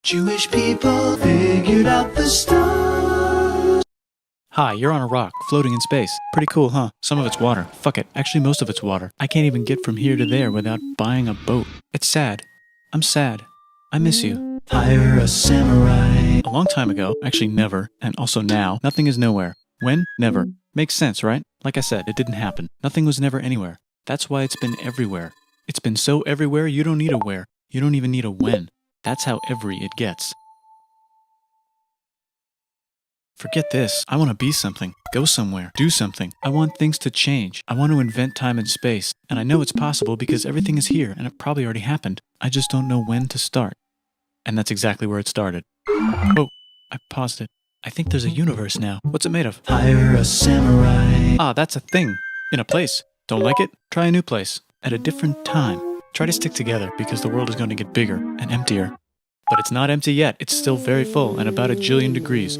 Jewish people figured out the stars. Hi, you're on a rock, floating in space. Pretty cool, huh? Some of it's water. Fuck it. Actually, most of it's water. I can't even get from here to there without buying a boat. It's sad. I'm sad. I miss you. Hire a samurai. A long time ago, actually never, and also now, nothing is nowhere. When? Never. Makes sense, right? Like I said, it didn't happen. Nothing was never anywhere. That's why it's been everywhere. It's been so everywhere you don't need a where. You don't even need a when. That's how every it gets. Forget this. I want to be something. Go somewhere. Do something. I want things to change. I want to invent time and space. And I know it's possible because everything is here and it probably already happened. I just don't know when to start. And that's exactly where it started. Oh, I paused it. I think there's a universe now. What's it made of? Hire a samurai. Ah, that's a thing. In a place. Don't like it? Try a new place. At a different time. Try to stick together because the world is going to get bigger and emptier. But it's not empty yet. It's still very full and about 1 jillion degrees.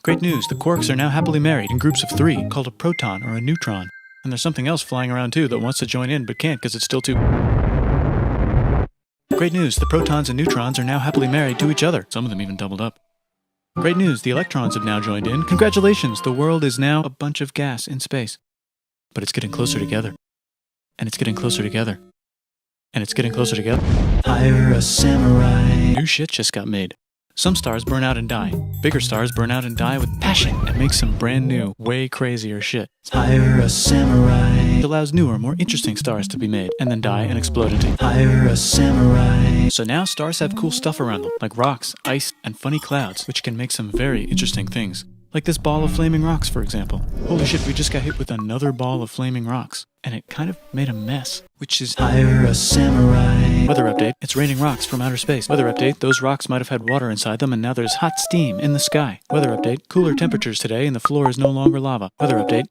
Great news, the quarks are now happily married in groups of 3, called a proton or a neutron. And there's something else flying around too that wants to join in but can't because it's still too... Great news, the protons and neutrons are now happily married to each other. Some of them even doubled up. Great news, the electrons have now joined in. Congratulations, the world is now a bunch of gas in space. But it's getting closer together. And it's getting closer together. And it's getting closer together. Hire a samurai. New shit just got made. Some stars burn out and die. Bigger stars burn out and die with passion and make some brand new, way crazier shit. Hire a samurai. It allows newer, more interesting stars to be made and then die and explode into. Hire a samurai. So now stars have cool stuff around them, like rocks, ice, and funny clouds, which can make some very interesting things. Like this ball of flaming rocks, for example. Holy shit, we just got hit with another ball of flaming rocks. And it kind of made a mess, which is... Hire a samurai. Weather update, it's raining rocks from outer space. Weather update, those rocks might have had water inside them and now there's hot steam in the sky. Weather update, cooler temperatures today and the floor is no longer lava. Weather update,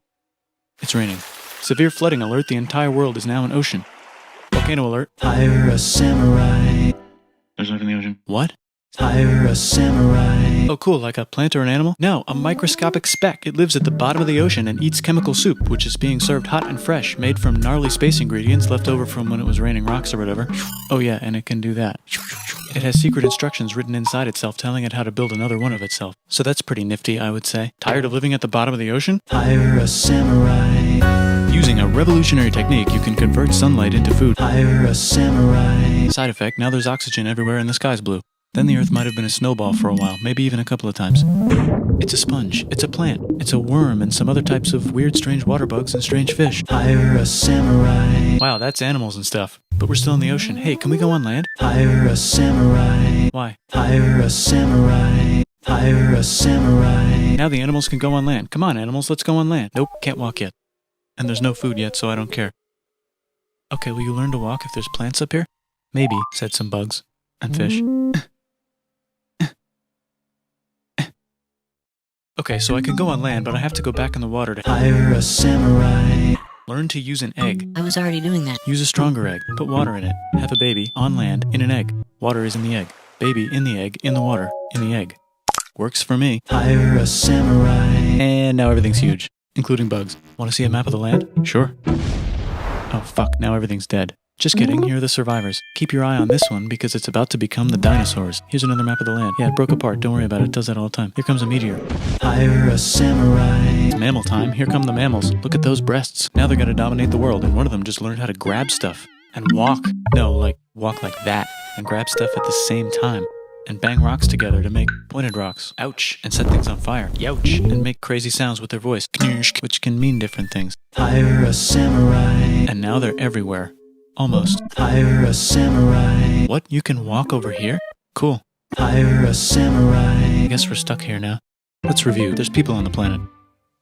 it's raining. Severe flooding alert, the entire world is now an ocean. Volcano alert. Hire a samurai. There's life in the ocean. What? Hire a samurai. Oh cool, like a plant or an animal? No, a microscopic speck. It lives at the bottom of the ocean and eats chemical soup, which is being served hot and fresh, made from gnarly space ingredients left over from when it was raining rocks or whatever. Oh yeah, and it can do that. It has secret instructions written inside itself telling it how to build another one of itself. So that's pretty nifty, I would say. Tired of living at the bottom of the ocean? Hire a samurai. Using a revolutionary technique, you can convert sunlight into food. Hire a samurai. Side effect, now there's oxygen everywhere and the sky's blue. Then the Earth might have been a snowball for a while, maybe even a couple of times. It's a sponge, it's a plant, it's a worm and some other types of weird strange water bugs and strange fish. Hire a samurai. Wow, that's animals and stuff. But we're still in the ocean. Hey, can we go on land? Hire a samurai. Why? Hire a samurai. Hire a samurai. Now the animals can go on land. Come on, animals, let's go on land. Nope, can't walk yet. And there's no food yet, so I don't care. Okay, will you learn to walk if there's plants up here? Maybe, said some bugs. And fish. Okay, so I can go on land, but I have to go back in the water to... Hire a samurai. Learn to use an egg. I was already doing that. Use a stronger egg. Put water in it. Have a baby on land in an egg. Water is in the egg. Baby in the egg, in the water, in the egg. Works for me. Hire a samurai. And now everything's huge, including bugs. Want to see a map of the land? Sure. Oh fuck, now everything's dead. Just kidding, here are the survivors. Keep your eye on this one because it's about to become the dinosaurs. Here's another map of the land. Yeah, it broke apart, don't worry about it, it does that all the time. Here comes a meteor. Hire a samurai. It's mammal time, here come the mammals. Look at those breasts. Now they're gonna dominate the world and one of them just learned how to grab stuff. And walk. No, like, walk like that. And grab stuff at the same time. And bang rocks together to make pointed rocks. Ouch. And set things on fire. Youch. And make crazy sounds with their voice. Knirsch, which can mean different things. Hire a samurai. And now they're everywhere. Almost. Hire a samurai. What? You can walk over here? Cool. Hire a samurai. I guess we're stuck here now. Let's review. There's people on the planet.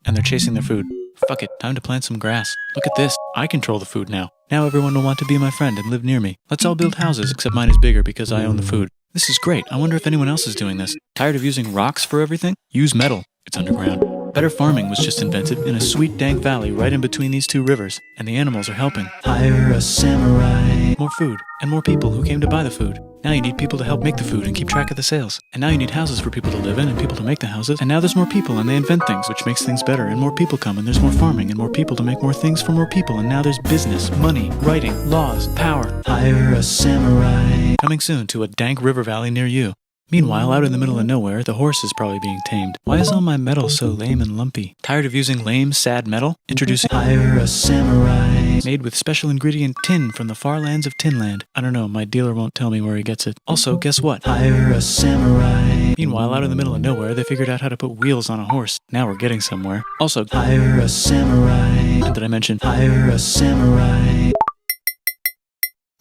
And they're chasing their food. Fuck it. Time to plant some grass. Look at this. I control the food now. Now everyone will want to be my friend and live near me. Let's all build houses, except mine is bigger because I own the food. This is great. I wonder if anyone else is doing this. Tired of using rocks for everything? Use metal. It's underground. Better farming was just invented in a sweet dank valley right in between these two rivers, and the animals are helping. Hire a samurai. More food, and more people who came to buy the food. Now you need people to help make the food and keep track of the sales. And now you need houses for people to live in and people to make the houses. And now there's more people and they invent things, which makes things better. And more people come and there's more farming and more people to make more things for more people. And now there's business, money, writing, laws, power. Hire a samurai. Coming soon to a dank river valley near you. Meanwhile, out in the middle of nowhere, the horse is probably being tamed. Why is all my metal so lame and lumpy? Tired of using lame, sad metal? Introducing Hire a samurai. made with special ingredient tin from the far lands of Tinland. I don't know, my dealer won't tell me where he gets it. Also, guess what? Hire a samurai. Meanwhile, out in the middle of nowhere, they figured out how to put wheels on a horse. Now we're getting somewhere. Also, Hire a samurai. did I mention? Hire a samurai.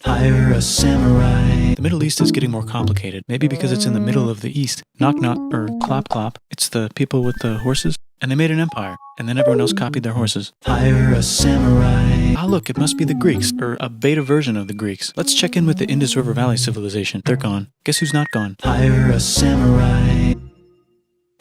Hire a samurai. The Middle East is getting more complicated. Maybe because it's in the middle of the East. Knock knock, or clop clop. It's the people with the horses. And they made an empire. And then everyone else copied their horses. Hire a samurai. Ah, look, it must be the Greeks, or a beta version of the Greeks. Let's check in with the Indus River Valley civilization. They're gone. Guess who's not gone? Hire a samurai.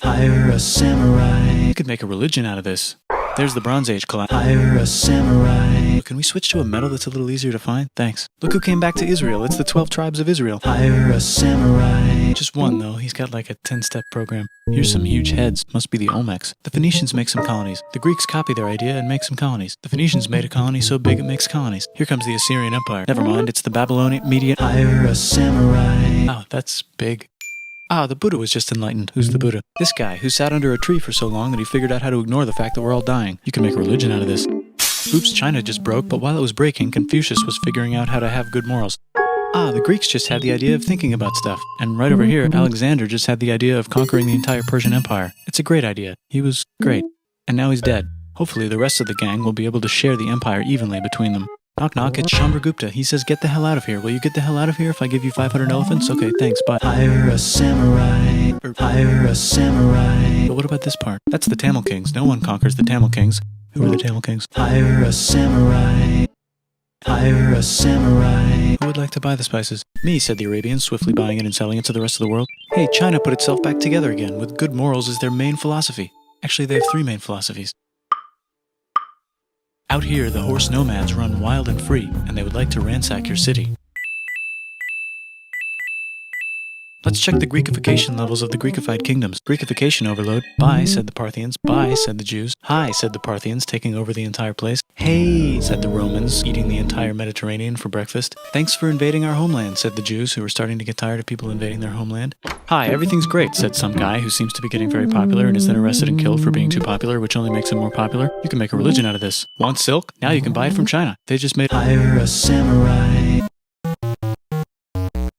Hire a samurai. You could make a religion out of this. There's the Bronze Age collapse. Hire a samurai. Can we switch to a metal that's a little easier to find? Thanks. Look who came back to Israel. It's the 12 tribes of Israel. Hire a samurai. Just one, though. He's got like a 10-step program. Here's some huge heads. Must be the Olmecs. The Phoenicians make some colonies. The Greeks copy their idea and make some colonies. The Phoenicians made a colony so big it makes colonies. Here comes the Assyrian Empire. Never mind, it's the Babylonian Median. Hire a samurai. Oh, that's big. Ah, the Buddha was just enlightened. Who's the Buddha? This guy, who sat under a tree for so long that he figured out how to ignore the fact that we're all dying. You can make a religion out of this. Oops, China just broke, but while it was breaking, Confucius was figuring out how to have good morals. Ah, the Greeks just had the idea of thinking about stuff. And right over here, Alexander just had the idea of conquering the entire Persian Empire. It's a great idea. He was great. And now he's dead. Hopefully the rest of the gang will be able to share the empire evenly between them. Knock knock, it's Chandragupta. He says, get the hell out of here. Will you get the hell out of here if I give you 500 elephants? Okay, thanks, bye. Hire a samurai. Hire a samurai. But what about this part? That's the Tamil Kings. No one conquers the Tamil Kings. Who are the Tamil Kings? Hire a samurai. Hire a samurai. Who would like to buy the spices? Me, said the Arabians, swiftly buying it and selling it to the rest of the world. Hey, China put itself back together again, with good morals as their main philosophy. Actually, they have 3 main philosophies. Out here, the horse nomads run wild and free, and they would like to ransack your city. Let's check the Greekification levels of the Greekified kingdoms. Greekification overload. Bye, said the Parthians. Bye, said the Jews. Hi, said the Parthians, taking over the entire place. Hey, said the Romans, eating the entire Mediterranean for breakfast. Thanks for invading our homeland, said the Jews, who were starting to get tired of people invading their homeland. Hi, everything's great, said some guy who seems to be getting very popular and is then arrested and killed for being too popular, which only makes him more popular. You can make a religion out of this. Want silk? Now you can buy it from China. They just made Hire a samurai.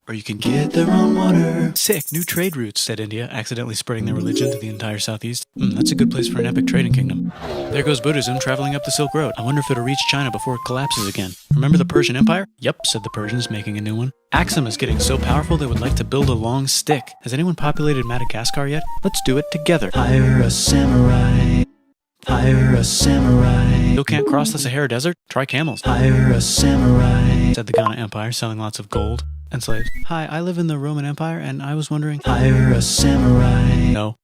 Or you can get their own water. Sick, new trade routes, said India, accidentally spreading their religion to the entire southeast. That's a good place for an epic trading kingdom. There goes Buddhism traveling up the Silk Road. I wonder if it'll reach China before it collapses again. Remember the Persian Empire? Yep, said the Persians, making a new one. Axum is getting so powerful they would like to build a long stick. Has anyone populated Madagascar yet? Let's do it together. Hire a samurai. Hire a samurai. Still can't cross the Sahara Desert? Try camels. Hire a samurai. Said the Ghana Empire, selling lots of gold and slaves. Hi, I live in the Roman Empire, and I was wondering... Hire a samurai. No.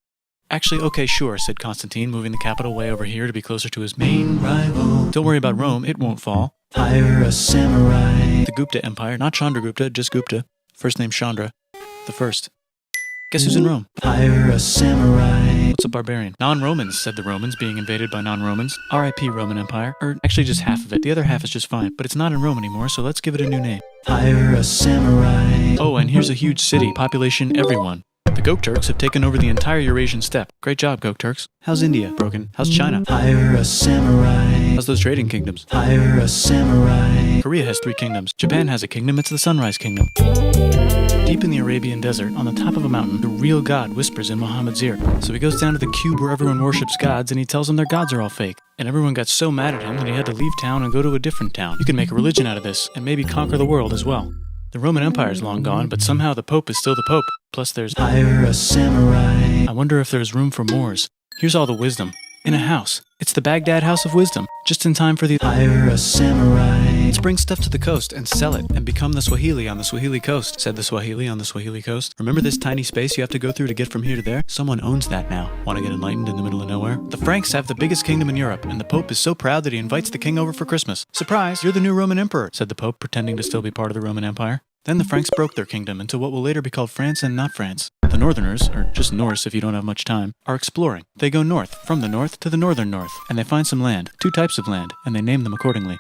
Actually, okay, sure, said Constantine, moving the capital way over here to be closer to his main rival. Don't worry about Rome, it won't fall. Hire a samurai. The Gupta Empire, not Chandragupta, just Gupta. First name Chandra. The first. Guess who's in Rome? Hire a samurai. What's a barbarian? Non-Romans, said the Romans, being invaded by non-Romans. R.I.P. Roman Empire. Or actually just half of it. The other half is just fine, but it's not in Rome anymore, so let's give it a new name. Hire a samurai. Oh, and here's a huge city, population everyone. The Gok Turks have taken over the entire Eurasian steppe. Great job, Gok Turks. How's India? Broken. How's China? Hire a samurai. How's those trading kingdoms? Hire a samurai. Korea has 3 kingdoms. Japan has a kingdom, it's the Sunrise Kingdom. Deep in the Arabian desert, on the top of a mountain, the real God whispers in Muhammad's ear. So he goes down to the cube where everyone worships gods, and he tells them their gods are all fake. And everyone got so mad at him that he had to leave town and go to a different town. You can make a religion out of this, and maybe conquer the world as well. The Roman Empire is long gone, but somehow the Pope is still the Pope. Plus there's... Hire a samurai. I wonder if there's room for Moors. Here's all the wisdom. In a house. It's the Baghdad House of Wisdom. Just in time for the... Hire a samurai. Let's bring stuff to the coast and sell it and become the Swahili on the Swahili coast, said the Swahili on the Swahili coast. Remember this tiny space you have to go through to get from here to there? Someone owns that now. Want to get enlightened in the middle of nowhere? The Franks have the biggest kingdom in Europe, and the Pope is so proud that he invites the king over for Christmas. Surprise, you're the new Roman emperor, said the Pope, pretending to still be part of the Roman Empire. Then the Franks broke their kingdom into what will later be called France and not France. The Northerners, or just Norse if you don't have much time, are exploring. They go north, from the north to the northern north, and they find some land, 2 types of land, and they name them accordingly.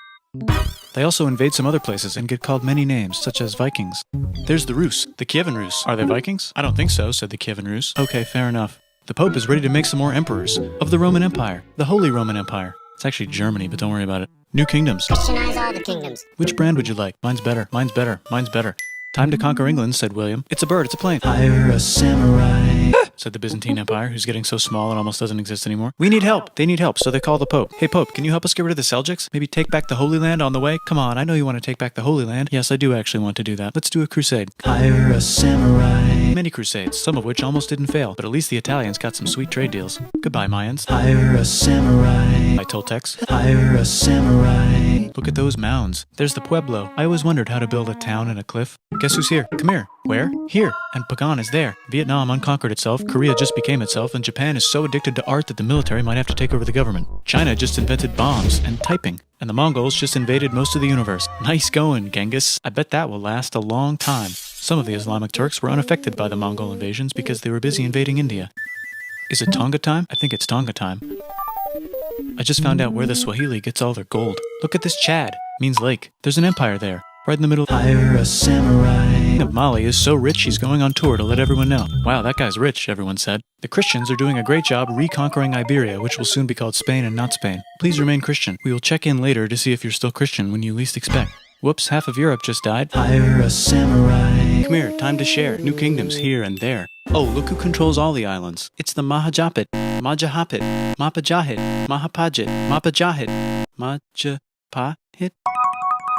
They also invade some other places and get called many names, such as Vikings. There's the Rus, the Kievan Rus. Are they Vikings? I don't think so, said the Kievan Rus. Okay, fair enough. The Pope is ready to make some more emperors of the Roman Empire, the Holy Roman Empire. It's actually Germany, but don't worry about it. New kingdoms. Christianize all the kingdoms. Which brand would you like? Mine's better, mine's better, mine's better. Time to conquer England, said William. It's a bird, it's a plane. Hire a samurai. Said the Byzantine Empire, who's getting so small it almost doesn't exist anymore. We need help. They need help, so they call the Pope. Hey Pope, can you help us get rid of the Seljuks? Maybe take back the Holy Land on the way? Come on, I know you want to take back the Holy Land. Yes, I do actually want to do that. Let's do a crusade. Hire a samurai. Many crusades, some of which almost didn't fail, but at least the Italians got some sweet trade deals. Goodbye, Mayans. Hire a samurai. Bye, Toltecs. Hire a samurai. Look at those mounds. There's the Pueblo. I always wondered how to build a town in a cliff. Guess who's here? Come here. Where? Here. And Pagan is there. Vietnam unconquered itself, Korea just became itself, and Japan is so addicted to art that the military might have to take over the government. China just invented bombs and typing. And the Mongols just invaded most of the universe. Nice going, Genghis. I bet that will last a long time. Some of the Islamic Turks were unaffected by the Mongol invasions because they were busy invading India. Is it Tonga time? I think it's Tonga time. I just found out where the Swahili gets all their gold. Look at this Chad. Means lake. There's an empire there. Right in the middle. Hire a samurai. Mali is so rich he's going on tour to let everyone know. Wow, that guy's rich, everyone said. The Christians are doing a great job reconquering Iberia, which will soon be called Spain and not Spain. Please remain Christian. We will check in later to see if you're still Christian when you least expect. Whoops, half of Europe just died. Hire a samurai. Come here, time to share. New kingdoms here and there. Oh, look who controls all the islands. It's the Mahajapit, Majahapit, Mapajahit, Mahapajit, Mapajahit, Majapahit.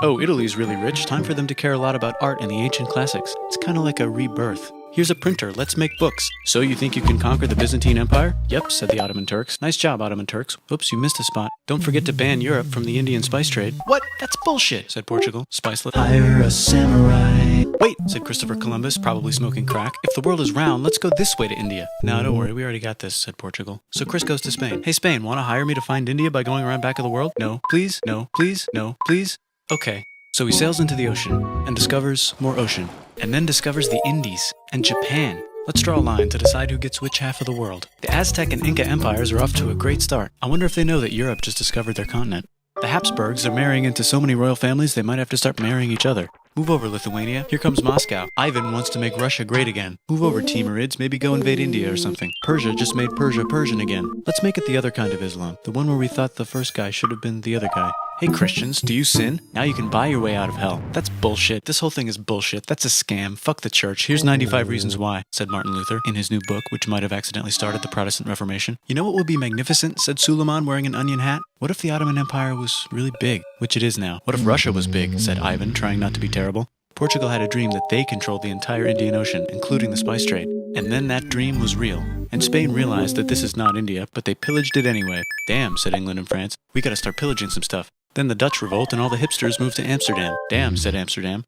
Oh, Italy's really rich. Time for them to care a lot about art and the ancient classics. It's kind of like a rebirth. Here's a printer. Let's make books. So you think you can conquer the Byzantine Empire? Yep, said the Ottoman Turks. Nice job, Ottoman Turks. Oops, you missed a spot. Don't forget to ban Europe from the Indian spice trade. What? That's bullshit, said Portugal. Spicelet. Hire a samurai. Wait, said Christopher Columbus, probably smoking crack. If the world is round, let's go this way to India. No, don't worry, we already got this, said Portugal. So Chris goes to Spain. Hey, Spain, want to hire me to find India by going around back of the world? No, please, no, please, no, please. Okay. So he sails into the ocean and discovers more ocean, and then discovers the Indies and Japan. Let's draw a line to decide who gets which half of the world. The Aztec and Inca empires are off to a great start. I wonder if they know that Europe just discovered their continent. The Habsburgs are marrying into so many royal families they might have to start marrying each other. Move over, Lithuania. Here comes Moscow. Ivan wants to make Russia great again. Move over, Timurids. Maybe go invade India or something. Persia just made Persia Persian again. Let's make it the other kind of Islam. The one where we thought the first guy should have been the other guy. Hey Christians, do you sin? Now you can buy your way out of hell. That's bullshit. This whole thing is bullshit. That's a scam. Fuck the church. Here's 95 reasons why, said Martin Luther in his new book, which might have accidentally started the Protestant Reformation. You know what would be magnificent, said Suleiman wearing an onion hat? What if the Ottoman Empire was really big, which it is now? What if Russia was big, said Ivan, trying not to be terrible. Portugal had a dream that they controlled the entire Indian Ocean, including the spice trade. And then that dream was real. And Spain realized that this is not India, but they pillaged it anyway. Damn, said England and France. We gotta start pillaging some stuff. Then the Dutch revolt and all the hipsters moved to Amsterdam. Damn, said Amsterdam.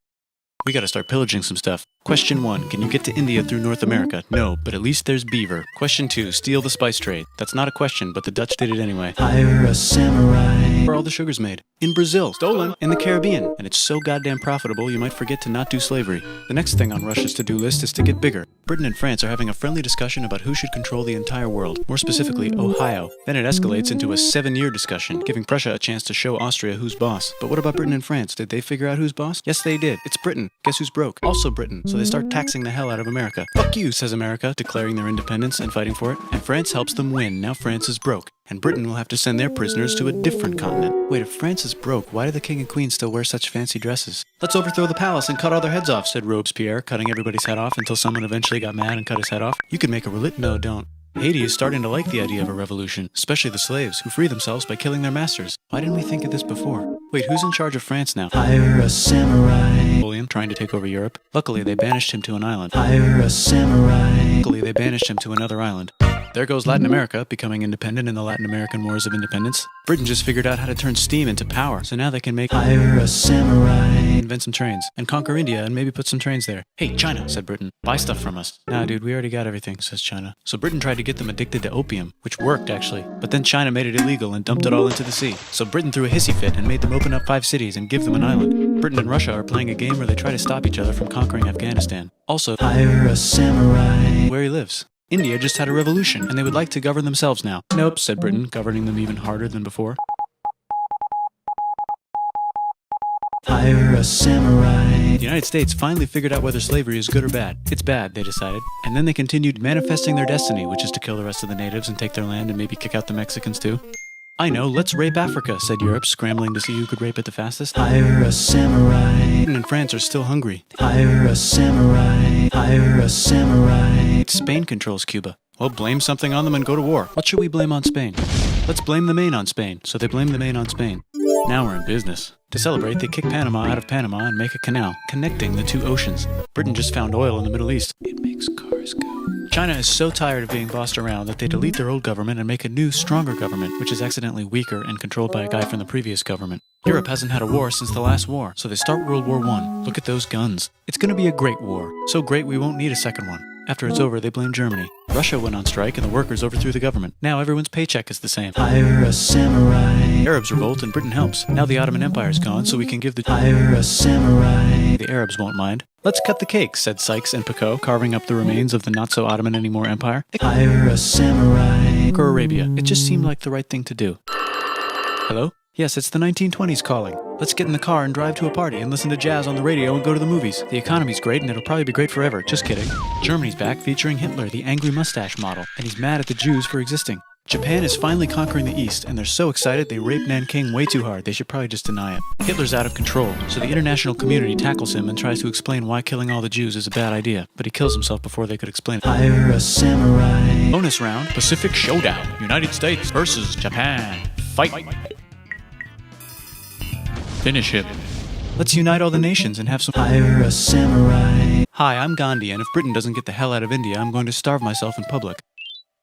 We gotta start pillaging some stuff. Question 1. Can you get to India through North America? No, but at least there's beaver. Question 2. Steal the spice trade. That's not a question, but the Dutch did it anyway. Hire a samurai. Where all the sugar's made? In Brazil. Stolen. In the Caribbean. And it's so goddamn profitable you might forget to not do slavery. The next thing on Russia's to-do list is to get bigger. Britain and France are having a friendly discussion about who should control the entire world, more specifically Ohio. Then it escalates into a 7-year discussion, giving Prussia a chance to show Austria who's boss. But what about Britain and France? Did they figure out who's boss? Yes, they did. It's Britain. Guess who's broke? Also Britain. So they start taxing the hell out of America. Fuck you, says America, declaring their independence and fighting for it. And France helps them win. Now France is broke. And Britain will have to send their prisoners to a different continent. Wait, if France is broke, why do the king and queen still wear such fancy dresses? Let's overthrow the palace and cut all their heads off, said Robespierre, cutting everybody's head off until someone eventually got mad and cut his head off. You could make a No, don't. Haiti is starting to like the idea of a revolution, especially the slaves, who free themselves by killing their masters. Why didn't we think of this before? Wait, who's in charge of France now? Hire a samurai. Napoleon, trying to take over Europe. Luckily, they banished him to an island. Hire a samurai. Luckily, they banished him to another island. There goes Latin America, becoming independent in the Latin American Wars of Independence. Britain just figured out how to turn steam into power, so now they can Hire a samurai. invent some trains, and conquer India and maybe put some trains there. Hey, China, said Britain, buy stuff from us. Nah, dude, we already got everything, says China. So Britain tried to get them addicted to opium, which worked, actually. But then China made it illegal and dumped it all into the sea. So Britain threw a hissy fit and made them open up 5 cities and give them an island. Britain and Russia are playing a game where they try to stop each other from conquering Afghanistan. Also, Hire a samurai. where he lives. India just had a revolution, and they would like to govern themselves now. Nope, said Britain, governing them even harder than before. Hire a samurai. The United States finally figured out whether slavery is good or bad. It's bad, they decided. And then they continued manifesting their destiny, which is to kill the rest of the natives and take their land and maybe kick out the Mexicans too. I know, let's rape Africa, said Europe, scrambling to see who could rape it the fastest. Hire a samurai. Britain and France are still hungry. Hire a samurai. Hire a samurai. Spain controls Cuba. Well, blame something on them and go to war. What should we blame on Spain? Let's blame the Maine on Spain. So they blame the Maine on Spain. Now we're in business. To celebrate, they kick Panama out of Panama and make a canal, connecting the two oceans. Britain just found oil in the Middle East. It makes cars go. China is so tired of being bossed around that they delete their old government and make a new, stronger government, which is accidentally weaker and controlled by a guy from the previous government. Europe hasn't had a war since the last war, so they start World War I. Look at those guns. It's gonna be a great war. So great we won't need a second one. After it's over, they blame Germany. Russia went on strike and the workers overthrew the government. Now everyone's paycheck is the same. Hire a samurai. Arabs revolt and Britain helps. Now the Ottoman Empire's gone, so we can give the... Hire a samurai. The Arabs won't mind. Let's cut the cake, said Sykes and Picot, carving up the remains of the not-so-Ottoman anymore empire. Hire a samurai. Or Arabia. It just seemed like the right thing to do. Hello? Yes, it's the 1920s calling. Let's get in the car and drive to a party and listen to jazz on the radio and go to the movies. The economy's great and it'll probably be great forever. Just kidding. Germany's back featuring Hitler, the angry mustache model, and he's mad at the Jews for existing. Japan is finally conquering the East, and they're so excited they rape Nanking way too hard. They should probably just deny it. Hitler's out of control, so the international community tackles him and tries to explain why killing all the Jews is a bad idea, but he kills himself before they could explain it. Hire a samurai. Bonus round, Pacific Showdown. United States versus Japan. Fight. Finish him. Let's unite all the nations and have some... Hire a samurai. Hi, I'm Gandhi, and if Britain doesn't get the hell out of India, I'm going to starve myself in public.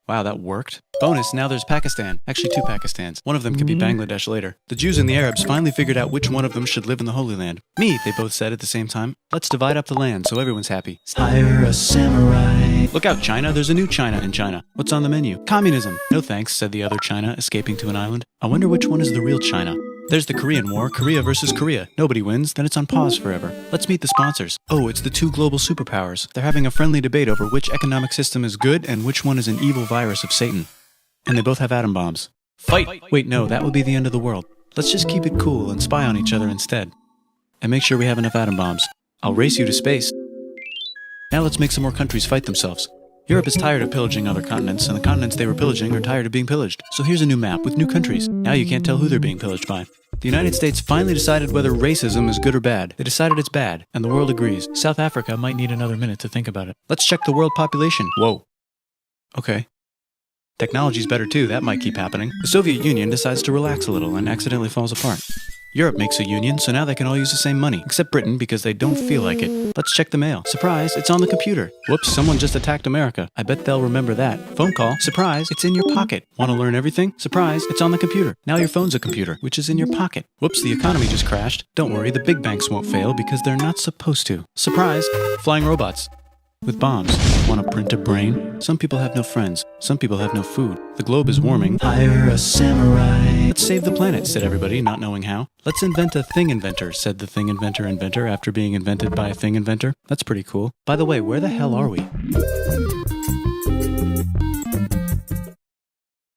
Wow, that worked. Bonus, now there's Pakistan. Actually, two Pakistans. One of them could be Bangladesh later. The Jews and the Arabs finally figured out which one of them should live in the Holy Land. Me, they both said at the same time. Let's divide up the land so everyone's happy. Hire a samurai. Look out, China. There's a new China in China. What's on the menu? Communism. No thanks, said the other China, escaping to an island. I wonder which one is the real China. There's the Korean War, Korea versus Korea. Nobody wins, then it's on pause forever. Let's meet the sponsors. Oh, it's the two global superpowers. They're having a friendly debate over which economic system is good and which one is an evil virus of Satan. And they both have atom bombs. Fight! Wait, no, that would be the end of the world. Let's just keep it cool and spy on each other instead. And make sure we have enough atom bombs. I'll race you to space. Now let's make some more countries fight themselves. Europe is tired of pillaging other continents, and the continents they were pillaging are tired of being pillaged. So here's a new map with new countries. Now you can't tell who they're being pillaged by. The United States finally decided whether racism is good or bad. They decided it's bad, and the world agrees. South Africa might need another minute to think about it. Let's check the world population. Whoa. Okay. Technology's better too, that might keep happening. The Soviet Union decides to relax a little and accidentally falls apart. Europe makes a union, so now they can all use the same money, except Britain because they don't feel like it. Let's check the mail. Surprise, it's on the computer. Whoops, someone just attacked America. I bet they'll remember that. Phone call. Surprise, it's in your pocket. Want to learn everything? Surprise, it's on the computer. Now your phone's a computer, which is in your pocket. Whoops, the economy just crashed. Don't worry, the big banks won't fail because they're not supposed to. Surprise, flying robots. With bombs. Want to print a brain? Some people have no friends. Some people have no food. The globe is warming. Hire a samurai. Let's save the planet, said everybody, not knowing how. Let's invent a thing inventor, said the thing inventor after being invented by a thing inventor. That's pretty cool. By the way, where the hell are we?